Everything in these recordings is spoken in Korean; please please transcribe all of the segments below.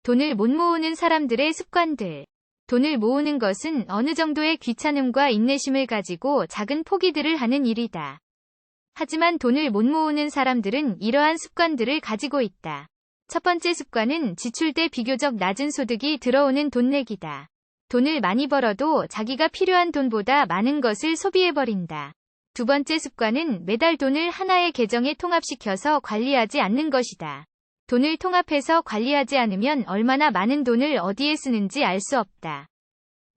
돈을 못 모으는 사람들의 습관들. 돈을 모으는 것은 어느 정도의 귀찮음과 인내심을 가지고 작은 포기들을 하는 일이다. 하지만 돈을 못 모으는 사람들은 이러한 습관들을 가지고 있다. 첫 번째 습관은 지출 때 비교적 낮은 소득이 들어오는 돈 내기다. 돈을 많이 벌어도 자기가 필요한 돈보다 많은 것을 소비해버린다. 두 번째 습관은 매달 돈을 하나의 계정에 통합시켜서 관리하지 않는 것이다. 돈을 통합해서 관리하지 않으면 얼마나 많은 돈을 어디에 쓰는지 알 수 없다.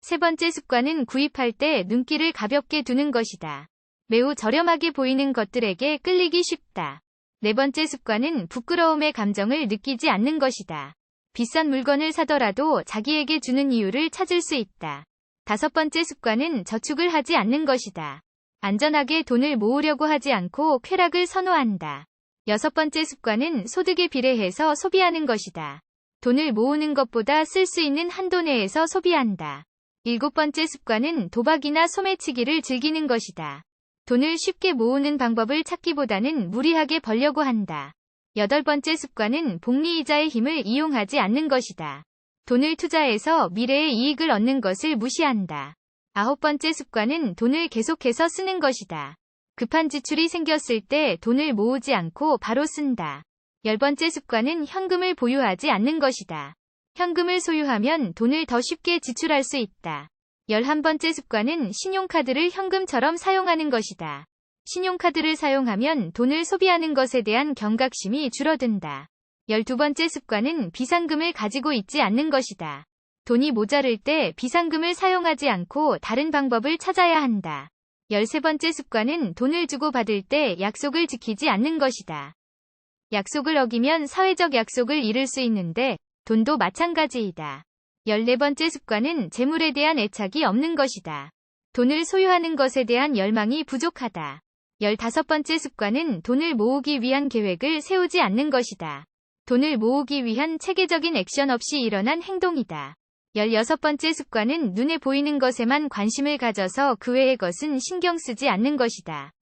세 번째 습관은 구입할 때 눈길을 가볍게 두는 것이다. 매우 저렴하게 보이는 것들에게 끌리기 쉽다. 네 번째 습관은 부끄러움의 감정을 느끼지 않는 것이다. 비싼 물건을 사더라도 자기에게 주는 이유를 찾을 수 있다. 다섯 번째 습관은 저축을 하지 않는 것이다. 안전하게 돈을 모으려고 하지 않고 쾌락을 선호한다. 여섯 번째 습관은 소득에 비례해서 소비하는 것이다. 돈을 모으는 것보다 쓸 수 있는 한도 내에서 소비한다. 일곱 번째 습관은 도박이나 소매치기를 즐기는 것이다. 돈을 쉽게 모으는 방법을 찾기보다는 무리하게 벌려고 한다. 여덟 번째 습관은 복리이자의 힘을 이용하지 않는 것이다. 돈을 투자해서 미래의 이익을 얻는 것을 무시한다. 아홉 번째 습관은 돈을 계속해서 쓰는 것이다. 급한 지출이 생겼을 때 돈을 모으지 않고 바로 쓴다. 열 번째 습관은 현금을 보유하지 않는 것이다. 현금을 소유하면 돈을 더 쉽게 지출할 수 있다. 11번째 습관은 신용카드를 현금처럼 사용하는 것이다. 신용카드를 사용하면 돈을 소비하는 것에 대한 경각심이 줄어든다. 12번째 습관은 비상금을 가지고 있지 않는 것이다. 돈이 모자랄 때 비상금을 사용하지 않고 다른 방법을 찾아야 한다. 13번째 습관은 돈을 주고 받을 때 약속을 지키지 않는 것이다. 약속을 어기면 사회적 약속을 잃을 수 있는데 돈도 마찬가지이다. 14번째 습관은 재물에 대한 애착이 없는 것이다. 돈을 소유하는 것에 대한 열망이 부족하다. 15번째 습관은 돈을 모으기 위한 계획을 세우지 않는 것이다. 돈을 모으기 위한 체계적인 액션 없이 일어난 행동이다. 16번째 습관은 눈에 보이는 것에만 관심을 가져서 그 외의 것은 신경 쓰지 않는 것이다.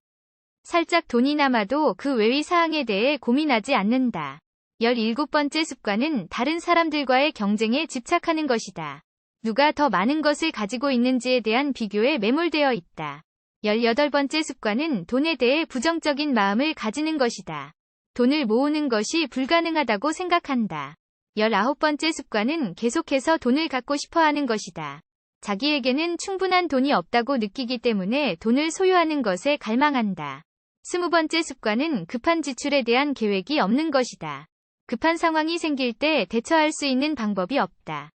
살짝 돈이 남아도 그 외의 사항에 대해 고민하지 않는다. 17번째 습관은 다른 사람들과의 경쟁에 집착하는 것이다. 누가 더 많은 것을 가지고 있는지에 대한 비교에 매몰되어 있다. 18번째 습관은 돈에 대해 부정적인 마음을 가지는 것이다. 돈을 모으는 것이 불가능하다고 생각한다. 19번째 습관은 계속해서 돈을 갖고 싶어 하는 것이다. 자기에게는 충분한 돈이 없다고 느끼기 때문에 돈을 소유하는 것에 갈망한다. 20번째 습관은 급한 지출에 대한 계획이 없는 것이다. 급한 상황이 생길 때 대처할 수 있는 방법이 없다.